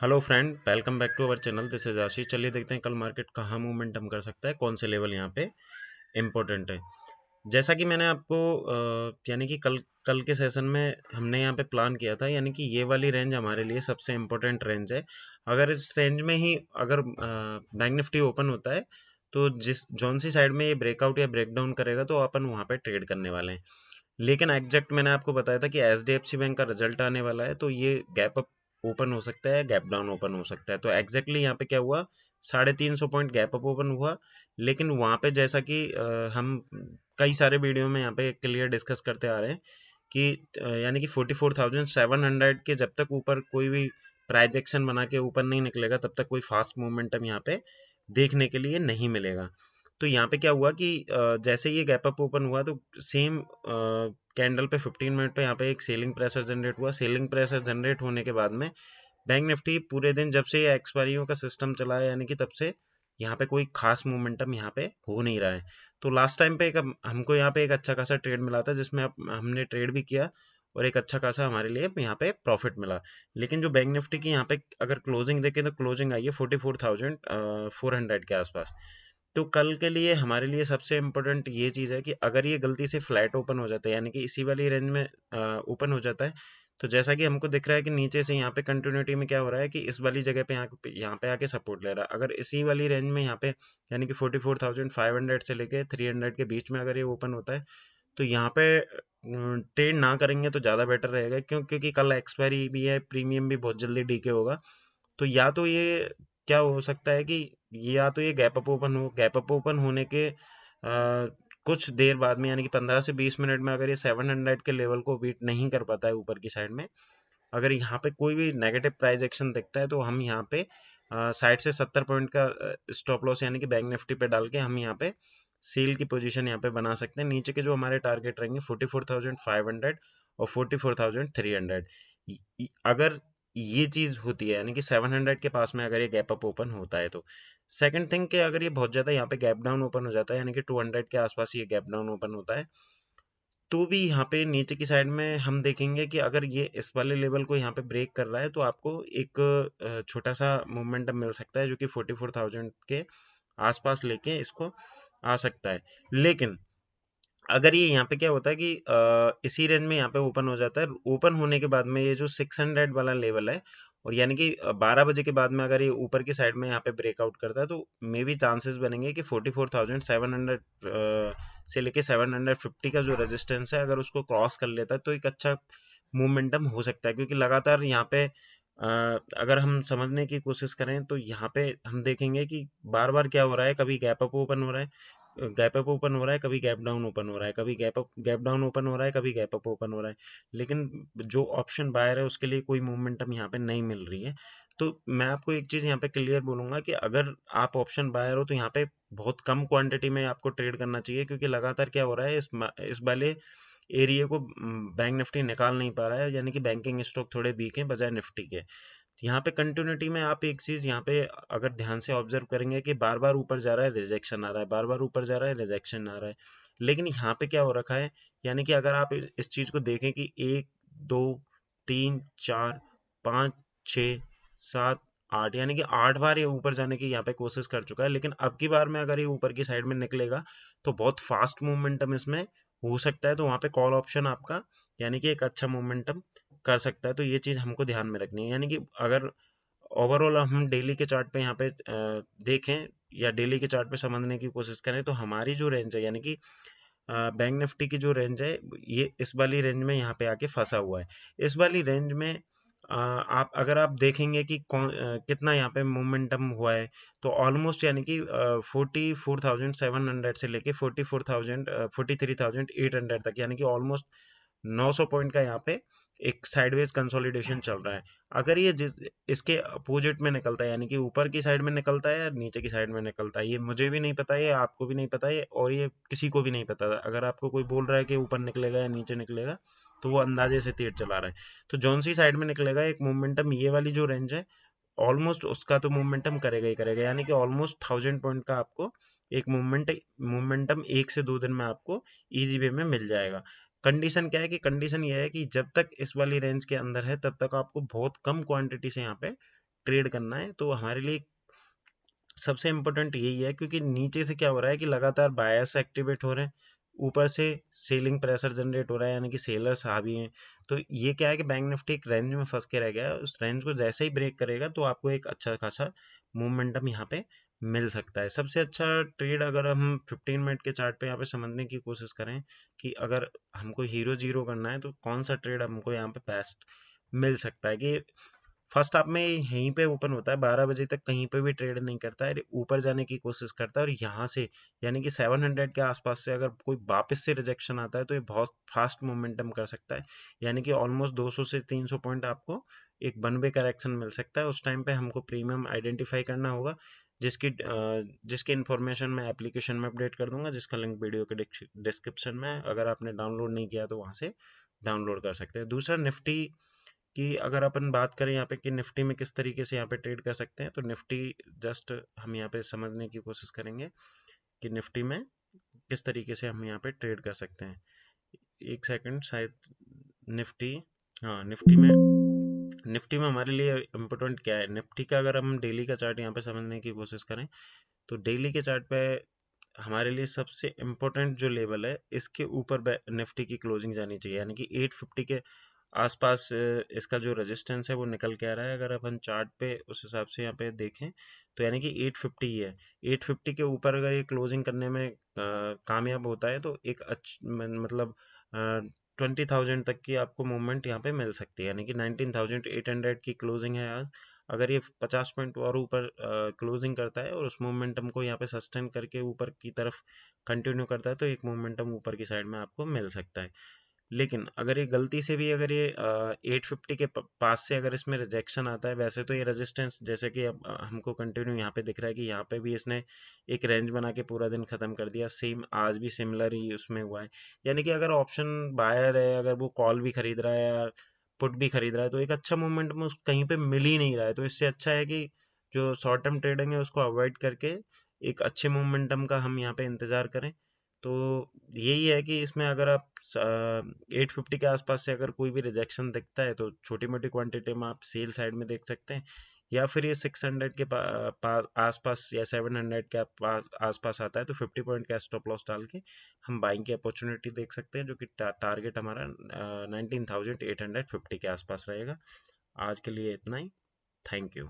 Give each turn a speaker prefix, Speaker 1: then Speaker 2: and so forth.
Speaker 1: Hello friend, welcome back to our channel. This is Ashish. चलिए देखते हैं कल मार्केट कहाँ मोमेंटम कर सकता है, कौन से लेवल यहाँ पे इम्पोर्टेंट है। जैसा कि मैंने आपको यानी कि कल कल के सेशन में हमने यहाँ पे प्लान किया था, यानी कि ये वाली रेंज हमारे लिए सबसे इम्पोर्टेंट रेंज है। अगर इस रेंज में ही अगर बैंक निफ्टी ओपन होता है तो जिस जौन सी साइड में ये ब्रेकआउट या ब्रेकडाउन करेगा तो अपन वहाँ पे ट्रेड करने वाले हैं। लेकिन एग्जैक्ट मैंने आपको बताया था कि एचडीएफसी बैंक का रिजल्ट आने वाला है, तो ये गैप अप ओपन हो सकता है, गैप डाउन ओपन हो सकता है। तो एग्जैक्टली यहाँ पे क्या हुआ, 350 पॉइंट गैप अप ओपन हुआ। लेकिन वहाँ पे जैसा कि हम कई सारे वीडियो में यहाँ पे क्लियर डिस्कस करते आ रहे हैं कि यानी कि 44,700 के जब तक ऊपर कोई भी प्राइस एक्शन बना के ऊपर नहीं निकलेगा तब तक कोई फास्ट मोमेंटम यहाँ पे देखने के लिए नहीं मिलेगा। तो यहाँ पे क्या हुआ कि जैसे ये गैप अप ओपन हुआ तो सेम कैंडल पे 15 मिनट पे यहाँ पे एक सेलिंग प्रेशर जनरेट हुआ। सेलिंग प्रेशर जनरेट होने के बाद में बैंक निफ्टी पूरे दिन जब से ये एक्सपायरियों का सिस्टम चला है, यानी कि तब से यहाँ पे कोई खास मोमेंटम यहाँ पे हो नहीं रहा है। तो लास्ट टाइम पे एक हमको यहाँ पे एक अच्छा खासा ट्रेड मिला था, जिसमें हमने ट्रेड भी किया और एक अच्छा खासा हमारे लिए यहाँ पे प्रॉफिट मिला। लेकिन जो बैंक निफ्टी की यहाँ पे अगर क्लोजिंग देखें तो क्लोजिंग आई है 44,400 के आसपास। तो कल के लिए हमारे लिए सबसे इम्पोर्टेंट ये चीज़ है कि अगर ये गलती से फ्लैट ओपन हो जाता है, यानी कि इसी वाली रेंज में ओपन हो जाता है, तो जैसा कि हमको दिख रहा है कि नीचे से यहाँ पे कंटिन्यूटी में क्या हो रहा है कि इस वाली जगह पे यहाँ पे आके सपोर्ट ले रहा है। अगर इसी वाली रेंज में यहाँ पे यानी कि 44,500 से लेके 300 के बीच में अगर ये ओपन होता है तो यहाँ पे ट्रेड ना करेंगे तो ज़्यादा बेटर रहेगा। क्योंकि कल एक्सपायरी भी है, प्रीमियम भी बहुत जल्दी डीके होगा। तो या तो ये क्या हो सकता है कि या तो ये गैप अप ओपन हो, गैप अप ओपन होने के कुछ देर बाद में यानी कि 15 से 20 मिनट में अगर ये 700 के लेवल को बीट नहीं कर पाता है ऊपर की साइड में, अगर यहाँ पे कोई भी नेगेटिव प्राइस एक्शन दिखता है तो हम यहाँ पे साइड से 70 पॉइंट का स्टॉप लॉस यानी कि बैंक निफ्टी पे डाल के हम यहाँ पे सेल की पोजीशन यहाँ पे बना सकते हैं। नीचे के जो हमारे टारगेट रहेंगे 44,500 और 44,300। अगर ये चीज होती है यानी कि 700 के पास में अगर ये गैप अप ओपन होता है तो सेकंड थिंग कि अगर ये बहुत ज्यादा यहाँ पे गैप डाउन ओपन हो जाता है, यानी कि 200 के आसपास ये गैप डाउन ओपन होता है, तो भी यहाँ पे नीचे की साइड में हम देखेंगे कि अगर ये इस वाले लेवल को यहाँ पे ब्रेक कर रहा है तो आपको एक छोटा सा मोमेंटम मिल सकता है जो कि 44,000 के आसपास लेके इसको आ सकता है। लेकिन अगर ये यहाँ पे क्या होता है कि इसी रेंज में यहाँ पे ओपन हो जाता है, ओपन होने के बाद में ये जो 600 वाला लेवल है और यानी कि 12 बजे के बाद में अगर ये ऊपर की साइड में यहाँ पे ब्रेकआउट करता है तो मे बी चांसेस बनेंगे कि 44,700 से लेके 750 का जो रेजिस्टेंस है अगर उसको क्रॉस कर लेता है तो एक अच्छा मोमेंटम हो सकता है। क्योंकि लगातार यहाँ पे अगर हम समझने की कोशिश करें तो यहाँ पे हम देखेंगे कि बार बार क्या हो रहा है, कभी गैप अप ओपन हो रहा है, गैप अप ओपन हो रहा है, कभी गैप डाउन ओपन हो रहा है, कभी गैप डाउन ओपन हो रहा है, कभी गैप अप ओपन हो रहा है। लेकिन जो ऑप्शन बायर है उसके लिए कोई मोमेंटम यहाँ पे नहीं मिल रही है। तो मैं आपको एक चीज यहाँ पे क्लियर बोलूंगा कि अगर आप ऑप्शन बायर हो तो यहाँ पे बहुत कम क्वांटिटी में आपको ट्रेड करना चाहिए। क्योंकि लगातार क्या हो रहा है, इस वाले एरिया को बैंक निफ्टी निकाल नहीं पा रहा है, यानी कि बैंकिंग स्टॉक थोड़े वीक हैं बजाय निफ्टी के। यहाँ पे कंटिन्यूटी में आप एक चीज यहाँ पे अगर ध्यान से ऑब्जर्व करेंगे कि बार बार ऊपर जा रहा है, रिजेक्शन आ रहा है, बार बार ऊपर जा रहा है, रिजेक्शन आ रहा है। लेकिन यहाँ पे क्या हो रखा है, यानी कि अगर आप इस चीज को देखें कि 1, 2, 3, 4, 5, 6, 7, 8 यानी कि 8 बार ये ऊपर जाने की यहाँ पे कोशिश कर चुका है। लेकिन अब की बार में अगर ये ऊपर की साइड में निकलेगा तो बहुत फास्ट मोमेंटम इसमें हो सकता है। तो वहां पे कॉल ऑप्शन आपका यानी कि एक अच्छा मोमेंटम कर सकता है। तो ये चीज हमको ध्यान में रखनी है। यानी कि अगर ओवरऑल हम डेली के चार्ट पे यहाँ पे देखें या डेली के चार्ट पे समझने की कोशिश करें तो हमारी जो रेंज है यानी कि बैंक निफ्टी की जो रेंज है ये इस वाली रेंज में यहाँ पे आके फंसा हुआ है। इस वाली रेंज में आप अगर आप देखेंगे कि कितना यहाँ पे मोमेंटम हुआ है तो ऑलमोस्ट यानी कि 44,700 से लेके 43,800 तक, यानी कि ऑलमोस्ट 900 पॉइंट का यहाँ पे एक साइडवेज कंसोलिडेशन चल रहा है। अगर ये जिस इसके अपोजिट में निकलता है यानी कि ऊपर की साइड में निकलता है या नीचे की साइड में निकलता है, ये मुझे भी नहीं पता, ये आपको भी नहीं पता है और ये किसी को भी नहीं पता। अगर आपको कोई बोल रहा है कि ऊपर निकलेगा या नीचे निकलेगा तो वो अंदाजे से तीर चला रहा है। तो जौन सी साइड में निकलेगा एक मोमेंटम ये वाली जो रेंज है ऑलमोस्ट उसका तो मोमेंटम करेगा ही करेगा। यानी कि ऑलमोस्ट 1000 पॉइंट का आपको एक मोमेंटम 1 से 2 दिन में आपको इजी वे में मिल जाएगा। कंडीशन क्या है कि कंडीशन ये है कि जब तक इस वाली रेंज के अंदर है तब तक आपको बहुत कम क्वांटिटी से यहाँ पे ट्रेड करना है तो हमारे लिए सबसे इम्पोर्टेंट यही है, क्योंकि नीचे से क्या हो रहा है कि लगातार बायर्स एक्टिवेट हो रहे हैं, ऊपर से सेलिंग प्रेशर जनरेट हो रहा है, यानी कि सेलर्स हावी हैं। तो ये क्या है कि बैंक निफ्टी एक रेंज में फंस के रह गया है, उस रेंज को जैसे ही ब्रेक करेगा तो आपको एक अच्छा खासा मोमेंटम यहाँ पे मिल सकता है। सबसे अच्छा ट्रेड अगर हम 15 मिनट के चार्ट पे यहाँ पे समझने की कोशिश करें कि अगर हमको हीरो जीरो करना है तो कौन सा ट्रेड हमको यहाँ पे बेस्ट मिल सकता है, कि फर्स्ट हाफ में यहीं पे ओपन होता है, 12 बजे तक कहीं पे भी ट्रेड नहीं करता है, ऊपर जाने की कोशिश करता है, और यहाँ से यानी कि 700 के आसपास से अगर कोई वापस से रिजेक्शन आता है तो ये बहुत फास्ट मोमेंटम कर सकता है, यानी कि ऑलमोस्ट 200 से 300 पॉइंट आपको एक वन वे करेक्शन मिल सकता है। उस टाइम पे हमको प्रीमियम आइडेंटिफाई करना होगा, जिसकी इन्फॉर्मेशन मैं एप्लीकेशन में अपडेट कर दूंगा, जिसका लिंक वीडियो के डिस्क्रिप्शन में है। अगर आपने डाउनलोड नहीं किया तो वहाँ से डाउनलोड कर सकते हैं। दूसरा निफ्टी कि अगर अपन बात करें यहाँ पे कि निफ्टी में किस तरीके से यहाँ पे ट्रेड कर सकते हैं, तो निफ्टी जस्ट हम यहाँ पे समझने की कोशिश करेंगे कि निफ्टी में किस तरीके से हम यहाँ पे ट्रेड कर सकते हैं। एक सेकंड, शायद निफ्टी, हाँ निफ्टी में हमारे लिए इम्पोर्टेंट क्या है, निफ्टी का अगर हम डेली का चार्ट यहाँ पे समझने की कोशिश करें तो डेली के चार्ट पे हमारे लिए सबसे इम्पोर्टेंट जो लेवल है, इसके ऊपर निफ्टी की क्लोजिंग जानी चाहिए, यानी कि 850 के आसपास इसका जो रेजिस्टेंस है वो निकल के आ रहा है। अगर अपन चार्ट पे उस हिसाब से यहाँ पे देखें तो यानी कि 850 ही है। 850 के ऊपर अगर ये क्लोजिंग करने में कामयाब होता है तो एक मतलब 20,000 तक की आपको मूवमेंट यहाँ पे मिल सकती है, यानी कि 19,800 की क्लोजिंग है आज। अगर ये 50 पॉइंट और ऊपर क्लोजिंग करता है और उस मोमेंटम को यहाँ पे सस्टेन करके ऊपर की तरफ कंटिन्यू करता है तो एक मोमेंटम ऊपर की साइड में आपको मिल सकता है। लेकिन अगर ये गलती से भी अगर ये 850 के पास से अगर इसमें रिजेक्शन आता है, वैसे तो ये रेजिस्टेंस जैसे कि अब हमको कंटिन्यू यहाँ पे दिख रहा है कि यहाँ पे भी इसने एक रेंज बना के पूरा दिन खत्म कर दिया, सेम आज भी सिमिलर ही उसमें हुआ है। यानी कि अगर ऑप्शन बायर है, अगर वो कॉल भी खरीद रहा है या पुट भी खरीद रहा है तो एक अच्छा मूवमेंट में उस कहीं पे मिल ही नहीं रहा है, तो इससे अच्छा है कि जो शॉर्ट टर्म ट्रेडिंग है उसको अवॉइड करके एक अच्छे मोमेंटम का हम यहाँ पे इंतजार करें। तो यही है कि इसमें अगर आप 850 के आसपास से अगर कोई भी रिजेक्शन दिखता है तो छोटी मोटी क्वांटिटी में आप सेल साइड में देख सकते हैं, या फिर ये 600 के आसपास या 700 के आसपास आता है तो 50 पॉइंट का स्टॉप लॉस डाल के हम बाइंग की अपॉर्चुनिटी देख सकते हैं, जो कि टारगेट हमारा 19,850 के आसपास रहेगा। आज के लिए इतना ही। Thank you.